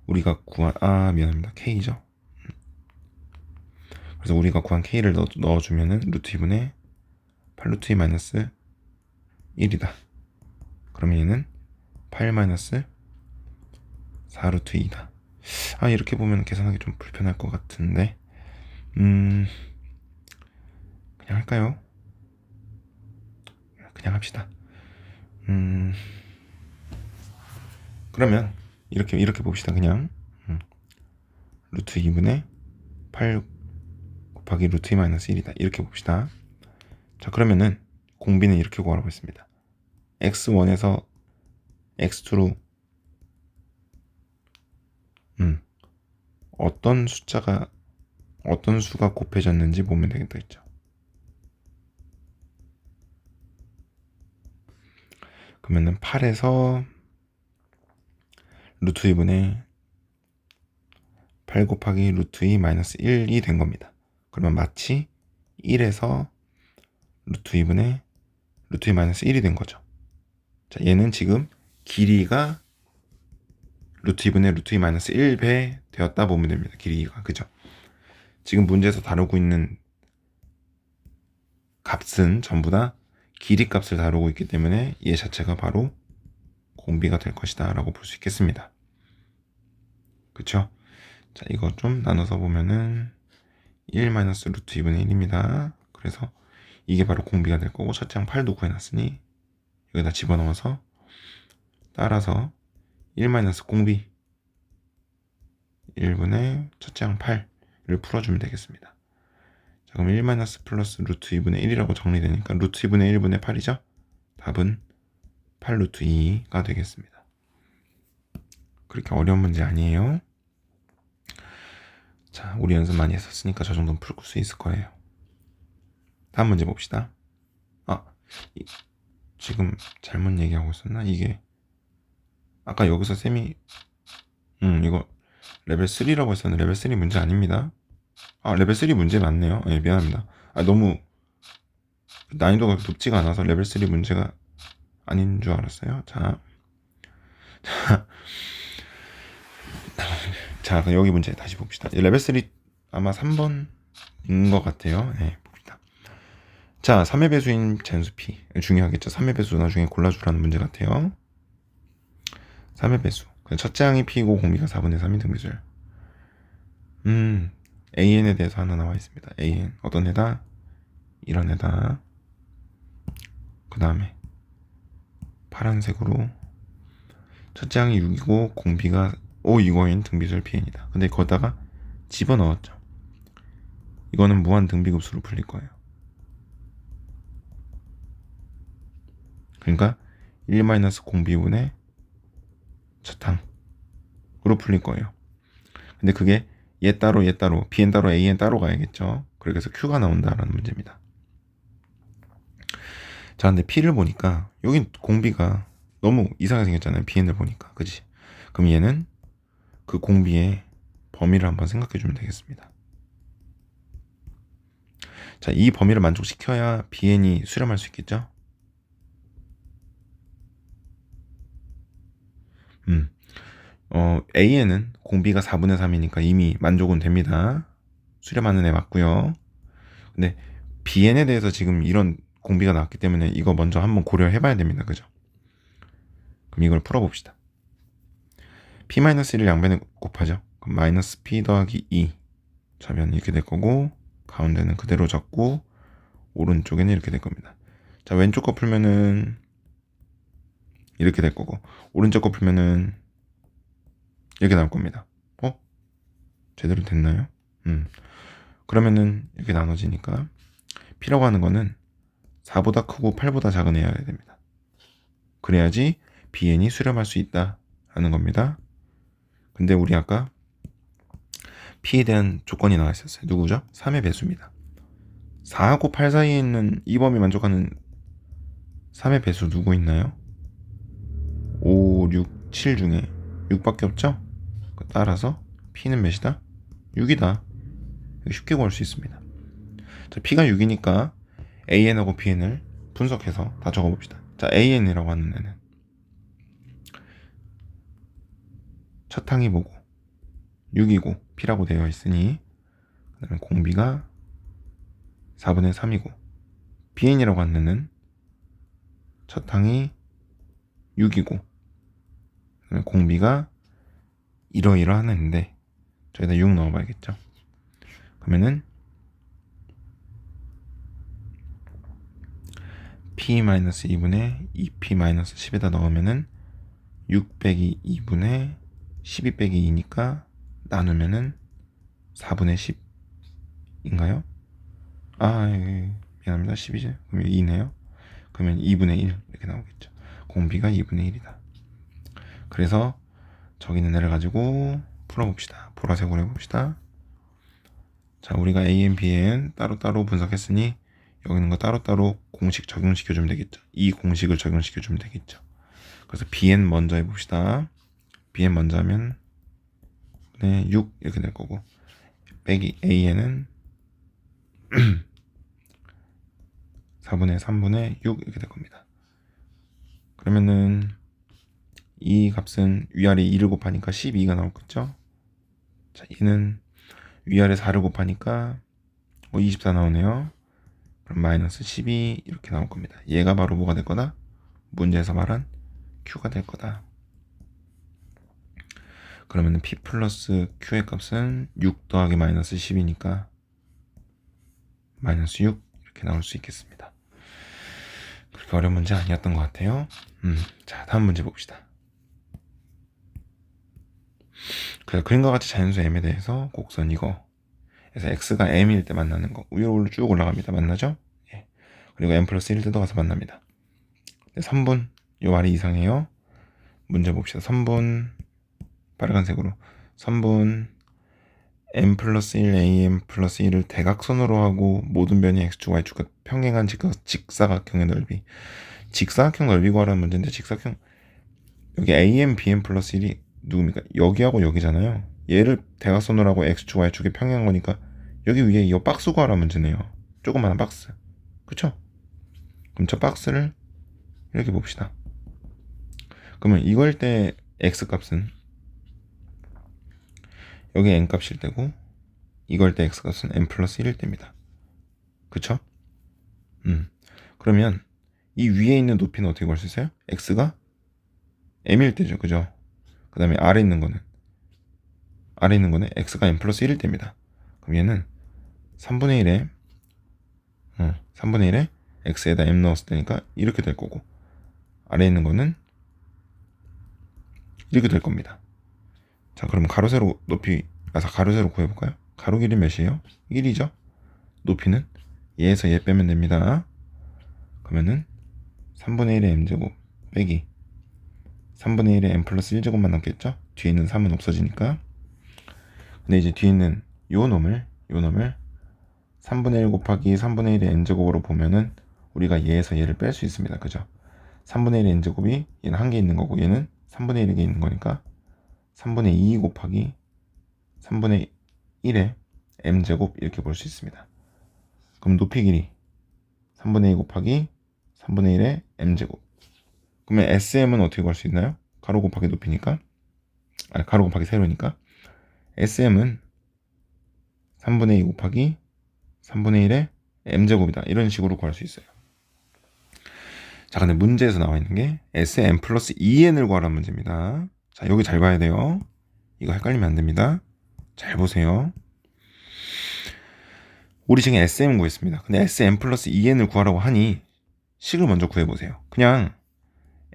Speaker 1: 우리가 구한 미안합니다. K죠. 그래서 우리가 구한 K를 넣어주면은 루트 2분의 8 루트 2 마이너스 1이다. 그러면 얘는 8 마이너스 4 루트 2다. 이렇게 보면 계산하기 좀 불편할 것 같은데 그냥 할까요? 그냥 합시다. 그러면 이렇게 봅시다. 그냥 루트 2분의 8 곱하기 루트 2 마이너스 1이다. 이렇게 봅시다. 자, 그러면은 공비는 이렇게 구하라고 했습니다. x1에서 x2로 어떤 수가 곱해졌는지 보면 되겠다 했죠. 그러면은 8에서 루트 2분의 8 곱하기 루트 2 마이너스 1이 된 겁니다. 그러면 마치 1에서 루트 2분의 루트 2 마이너스 1이 된 거죠. 자, 얘는 지금 길이가 루트 2분의 루트 2 마이너스 1배 되었다 보면 됩니다. 길이가. 그죠? 지금 문제에서 다루고 있는 값은 전부 다 길이 값을 다루고 있기 때문에 얘 자체가 바로 공비가 될 것이다 라고 볼 수 있겠습니다. 그쵸? 자, 이거 좀 나눠서 보면은 1 마이너스 루트 2분의 1입니다. 그래서 이게 바로 공비가 될 거고 첫째 항 8도 구해놨으니 여기다 집어넣어서 따라서 1 마이너스 공비 1분의 첫째 항 8을 풀어주면 되겠습니다. 자, 그럼 1 마이너스 플러스 루트 2분의 1이라고 정리되니까 루트 2분의 1분의 8이죠? 답은 8 루트 2가 되겠습니다. 그렇게 어려운 문제 아니에요. 자, 우리 연습 많이 했었으니까 저 정도는 풀 수 있을 거예요. 다음 문제 봅시다. 지금 잘못 얘기하고 있었나? 이게 아까 여기서 쌤이 이거 레벨 3라고 했었는데 레벨 3 문제 아닙니다. 레벨 3 문제 맞네요. 미안합니다. 너무 난이도가 높지가 않아서 레벨 3 문제가 아닌 줄 알았어요. 자 자, 그럼 여기 문제 다시 봅시다. 레벨 3 아마 3번인 것 같아요. 네, 봅시다. 자, 3의 배수인 잔수 P. 중요하겠죠. 3의 배수 나중에 골라주라는 문제 같아요. 3의 배수. 첫째 항이 P이고 공비가 4분의 3인 등비율. AN에 대해서 하나 나와 있습니다. AN. 어떤 애다? 이런 애다. 그 다음에 파란색으로 첫째 항이 6이고 공비가 5 이거인 등비절 PN이다. 근데 거기다가 집어넣었죠. 이거는 무한 등비급수로 풀릴 거예요. 그러니까 1-공비분의 첫항으로 풀릴 거예요. 근데 그게 얘 따로 BN 따로 AN 따로 가야겠죠. 그래서 Q가 나온다라는 문제입니다. 자, 근데 P를 보니까 여긴 공비가 너무 이상하게 생겼잖아요. BN을 보니까. 그치? 그럼 얘는 그 공비의 범위를 한번 생각해 주면 되겠습니다. 자, 이 범위를 만족시켜야 BN이 수렴할 수 있겠죠? AN은 공비가 4분의 3이니까 이미 만족은 됩니다. 수렴하는 애 맞고요. 근데 BN에 대해서 지금 이런 공비가 나왔기 때문에 이거 먼저 한번 고려해 봐야 됩니다. 그죠? 그럼 이걸 풀어봅시다. P-1을 양변에 곱하죠. 그럼 마이너스 P 더하기 2 좌변 이렇게 될 거고, 가운데는 그대로 적고 오른쪽에는 이렇게 될 겁니다. 자, 왼쪽 거 풀면은 이렇게 될 거고, 오른쪽 거 풀면은 이렇게 나올 겁니다. 제대로 됐나요? 그러면은 이렇게 나눠지니까 P라고 하는 거는 4보다 크고 8보다 작은 애여야 됩니다. 그래야지 BN이 수렴할 수 있다 하는 겁니다. 근데 우리 아까 P에 대한 조건이 나와 있었어요. 누구죠? 3의 배수입니다. 4하고 8 사이에 있는 이 범위 만족하는 3의 배수 누구 있나요? 5, 6, 7 중에 6밖에 없죠? 따라서 P는 몇이다? 6이다. 쉽게 구할 수 있습니다. 자, P가 6이니까 AN하고 BN을 분석해서 다 적어봅시다. 자, AN이라고 하는 애는 첫 항이 뭐고 6이고 P라고 되어 있으니, 그 다음에 공비가 4분의 3이고 BN이라고 하는 애는 첫 항이 6이고 그다음에 공비가 이러이러한 애인데 저기다 6 넣어봐야겠죠. 그러면은 P-2분의 2P-10에다 넣으면은 6 빼기 2분의 12 빼기 2니까 나누면은 4분의 10인가요? 미안합니다. 10이죠. 그러면 2네요. 그러면 2분의 1 이렇게 나오겠죠. 공비가 2분의 1이다. 그래서 저기 있는 애를 가지고 풀어봅시다. 보라색으로 해봅시다. 자, 우리가 AN, BN 따로따로 분석했으니 여기 있는 거 따로따로 공식 적용시켜주면 되겠죠. 이 공식을 적용시켜주면 되겠죠. 그래서 BN 먼저 해봅시다. BN 먼저 하면 6 이렇게 될 거고, 빼기 AN은 4분의 3분의 6 이렇게 될 겁니다. 그러면은 이 값은 위아래 2를 곱하니까 12가 나오겠죠. 자, 얘는 위아래 4를 곱하니까 24 나오네요. 그럼 마이너스 12 이렇게 나올 겁니다. 얘가 바로 뭐가 될 거다? 문제에서 말한 Q가 될 거다. 그러면 P 플러스 Q의 값은 6 더하기 마이너스 10이니까 마이너스 6 이렇게 나올 수 있겠습니다. 그렇게 어려운 문제 아니었던 것 같아요. 자, 다음 문제 봅시다. 그래서 그림과 같이 자연수 M에 대해서 곡선 이거, 그래서 X가 M일 때 만나는 거 위로 쭉 올라갑니다. 만나죠? 예. 그리고 M 플러스 1 뜯어가서 만납니다. 3분 요 말이 이상해요. 문제 봅시다. 3분 빨간색으로 3분 M 플러스 1 AM 플러스 1을 대각선으로 하고 모든 변이 X축 Y축과 평행한 직사각형의 넓이. 직사각형 넓이 구하라는 문제인데, 직사각형 여기 AM, BM 플러스 1이 누굽니까? 여기하고 여기잖아요. 얘를 대각선으로 하고 X축 Y축에 평행한 거니까 여기 위에 이 박스 구하라는 문제네요. 조그마한 박스. 그쵸? 그럼 저 박스를 이렇게 봅시다. 그러면 이거일 때 X값은 여기 n값일 때고 이걸 때 x값은 n 플러스 1일 때입니다. 그쵸? 그러면 이 위에 있는 높이는 어떻게 구할 수 있어요? x가 m일 때죠. 그죠? 그 다음에 아래 있는 거는 x가 n 플러스 1일 때입니다. 그럼 얘는 3분의 1에 x에다 m 넣었을 때니까 이렇게 될 거고, 아래에 있는 거는 이렇게 될 겁니다. 자, 그럼 가로 세로 높이 가로 세로 구해볼까요? 가로 길이 몇이에요? 1이죠. 높이는 얘에서 얘 빼면 됩니다. 그러면은 3분의 1의 m제곱 빼기 3분의 1의 m 플러스 1제곱만 남겠죠? 뒤에 있는 3은 없어지니까. 근데 이제 뒤에 있는 요 놈을 3분의 1 곱하기 3분의 1의 n제곱으로 보면은 우리가 얘에서 얘를 뺄 수 있습니다. 그죠? 3분의 1의 n제곱이 얘는 한 개 있는 거고 얘는 3분의 1에 있는 거니까 3분의 2 곱하기 3분의 1의 m제곱 이렇게 볼 수 있습니다. 그럼 높이 길이 3분의 2 곱하기 3분의 1의 m제곱. 그러면 sm은 어떻게 구할 수 있나요? 가로 곱하기 높이니까, 가로 곱하기 세로니까 sm은 3분의 2 곱하기 3분의 1의 m제곱이다. 이런 식으로 구할 수 있어요. 자, 근데 문제에서 나와 있는 게 sm 플러스 2n을 구하라는 문제입니다. 자, 여기 잘 봐야 돼요. 이거 헷갈리면 안 됩니다. 잘 보세요. 우리 지금 SM 구했습니다. 근데 SM 플러스 2n을 구하라고 하니 식을 먼저 구해보세요. 그냥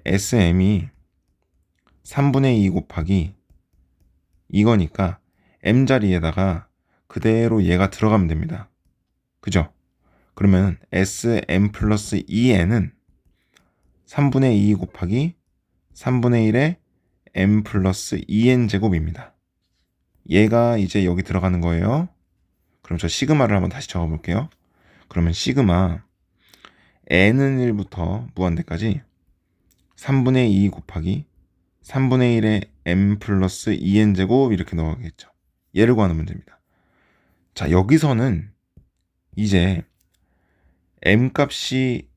Speaker 1: SM이 3분의 2 곱하기 이거니까 m 자리에다가 그대로 얘가 들어가면 됩니다. 그죠? 그러면 SM 플러스 2n은 3분의 2 곱하기 3분의 1의 m 플러스 2n 제곱입니다. 얘가 이제 여기 들어가는 거예요. 그럼 저 시그마를 한번 다시 적어볼게요. 그러면 시그마 n은 1부터 무한대까지 3분의 2 곱하기 3분의 1의 m 플러스 2n 제곱 이렇게 넣어야겠죠. 얘를 구하는 문제입니다. 자, 여기서는 이제 m 값이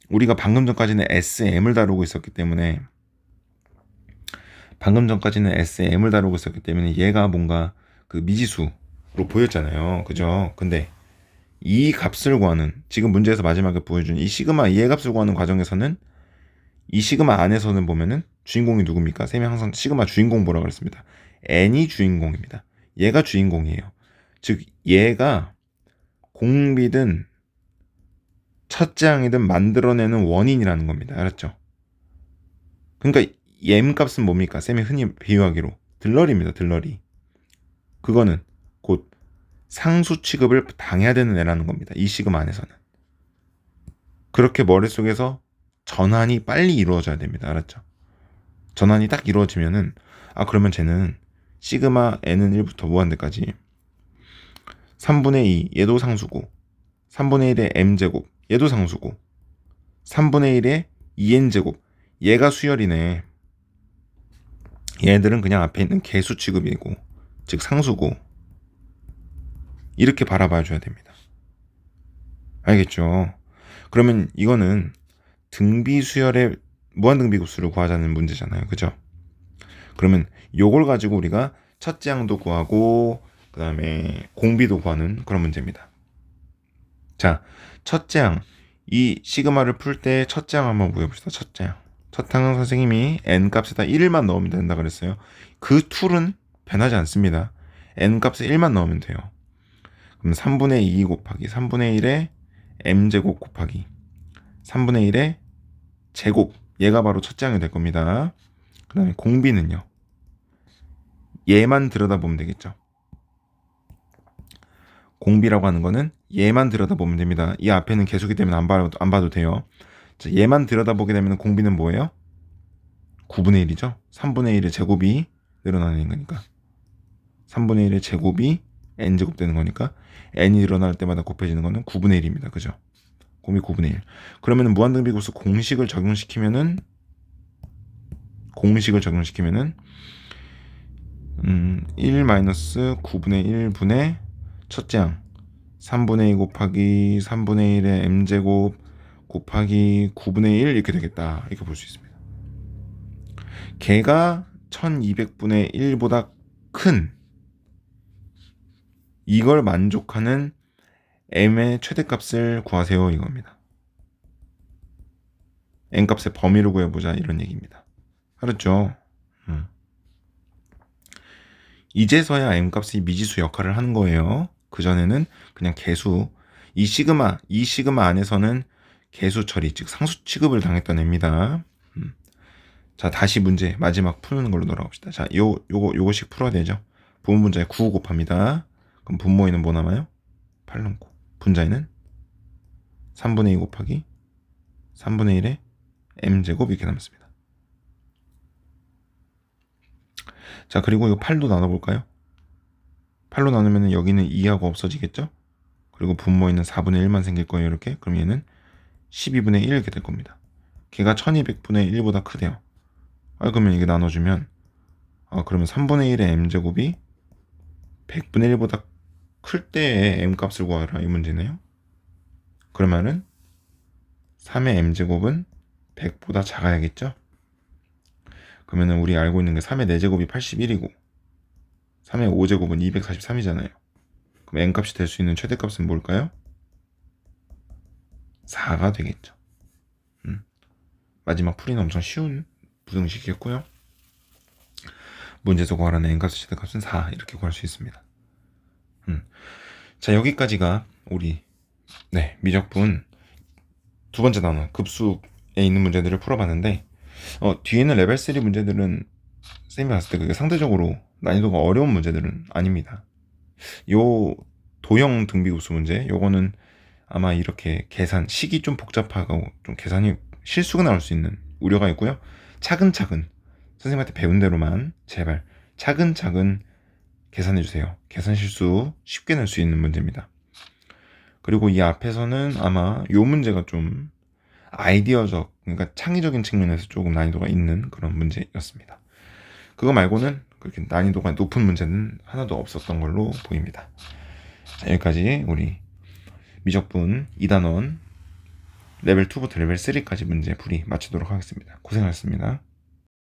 Speaker 1: 우리가 방금 전까지는 sm을 다루고 있었기 때문에 얘가 뭔가 그 미지수로 보였잖아요. 그죠? 근데 이 값을 구하는, 지금 문제에서 마지막에 보여준 이 시그마 얘 값을 구하는 과정에서는 이 시그마 안에서는 보면은 주인공이 누굽니까? 쌤이 항상 시그마 주인공 보라고 그랬습니다. n이 주인공입니다. 얘가 주인공이에요. 즉 얘가 공비든 첫째 항이든 만들어내는 원인이라는 겁니다. 알았죠? 그러니까 m 값은 뭡니까? 쌤이 흔히 비유하기로 들러리입니다. 들러리. 그거는 곧 상수 취급을 당해야 되는 애라는 겁니다. 이 시그마 안에서는. 그렇게 머릿속에서 전환이 빨리 이루어져야 됩니다. 알았죠? 전환이 딱 이루어지면은 그러면 쟤는 시그마 n은 1부터 무한대까지 3분의 2 얘도 상수고 3분의 1의 m제곱 얘도 상수고 3분의 1의 2n제곱 얘가 수열이네. 얘네들은 그냥 앞에 있는 개수 취급이고 즉 상수고 이렇게 바라봐 줘야 됩니다. 알겠죠? 그러면 이거는 등비수열의 무한등비급수를 구하자는 문제잖아요. 그죠? 그러면 요걸 가지고 우리가 첫째 항도 구하고 그 다음에 공비도 구하는 그런 문제입니다. 자, 첫째 항. 이 시그마를 풀 때 첫째 항 한번 구해봅시다. 첫째 항. 첫 항은 선생님이 n 값에다 1만 넣으면 된다 그랬어요. 그 툴은 변하지 않습니다. n 값에 1만 넣으면 돼요. 그럼 3분의 2 곱하기 3분의 1의 m제곱 곱하기 3분의 1의 제곱. 얘가 바로 첫째 항이 될 겁니다. 그 다음에 공비는요. 얘만 들여다보면 되겠죠. 공비라고 하는 거는 얘만 들여다보면 됩니다. 이 앞에는 개수기 때문에 안 봐도 돼요. 자, 얘만 들여다보게 되면 공비는 뭐예요? 9분의 1이죠. 3분의 1의 제곱이 늘어나는 거니까 3분의 1의 제곱이 n제곱 되는 거니까 n이 늘어날 때마다 곱해지는 거는 9분의 1입니다. 그죠? 공비 9분의 1. 그러면 무한등비급수 공식을 적용시키면은 1-9분의 1분의 첫째 항 3분의 2 곱하기 3분의 1의 m제곱 곱하기 9분의 1 이렇게 되겠다. 이렇게 볼 수 있습니다. 걔가 1200분의 1보다 큰 이걸 만족하는 m의 최대값을 구하세요 이겁니다. n값의 범위를 구해보자 이런 얘기입니다. 알았죠? 이제서야 m값이 미지수 역할을 하는 거예요. 그전에는 그냥 개수, 이 시그마 안에서는 개수 처리, 즉 상수 취급을 당했던 애입니다. 자, 다시 문제 마지막 푸는 걸로 돌아갑시다. 자, 요거씩 풀어야 되죠. 부분 분자에 9 곱합니다. 그럼 분모에는 뭐 남아요? 8 남고, 분자에는 3분의 2 곱하기 3분의 1의 m제곱 이렇게 남았습니다. 자, 그리고 이거 8도 나눠볼까요? 8로 나누면 여기는 2하고 없어지겠죠? 그리고 분모에는 4분의 1만 생길 거예요 이렇게. 그럼 얘는 12분의 1 이렇게 될 겁니다. 걔가 1200분의 1보다 크대요. 그러면 이게 나눠주면 그러면 3분의 1의 m제곱이 100분의 1보다 클 때의 m값을 구하라 이 문제네요. 그러면은 3의 m제곱은 100보다 작아야겠죠? 그러면은 우리 알고 있는 게 3의 4제곱이 81이고 3의 5제곱은 243이잖아요. 그럼 n값이 될 수 있는 최대값은 뭘까요? 4가 되겠죠. 마지막 풀이는 엄청 쉬운 부등식이었고요. 문제에서 구하라는 n값의 최대값은 4 이렇게 구할 수 있습니다. 자, 여기까지가 우리 미적분 두 번째 단원 급수에 있는 문제들을 풀어봤는데 뒤에는 레벨 3 문제들은 쌤이 봤을 때 그게 상대적으로 난이도가 어려운 문제들은 아닙니다. 요 도형 등비급수 문제 요거는 아마 이렇게 계산 식이 좀 복잡하고 좀 계산이 실수가 나올 수 있는 우려가 있고요. 차근차근 선생님한테 배운 대로만 제발 차근차근 계산해주세요. 계산 실수 쉽게 낼 수 있는 문제입니다. 그리고 이 앞에서는 아마 요 문제가 좀 아이디어적, 그러니까 창의적인 측면에서 조금 난이도가 있는 그런 문제였습니다. 그거 말고는 그렇게 난이도가 높은 문제는 하나도 없었던 걸로 보입니다. 자, 여기까지 우리 미적분 2단원 레벨 2부터 레벨 3까지 문제 풀이 마치도록 하겠습니다. 고생하셨습니다.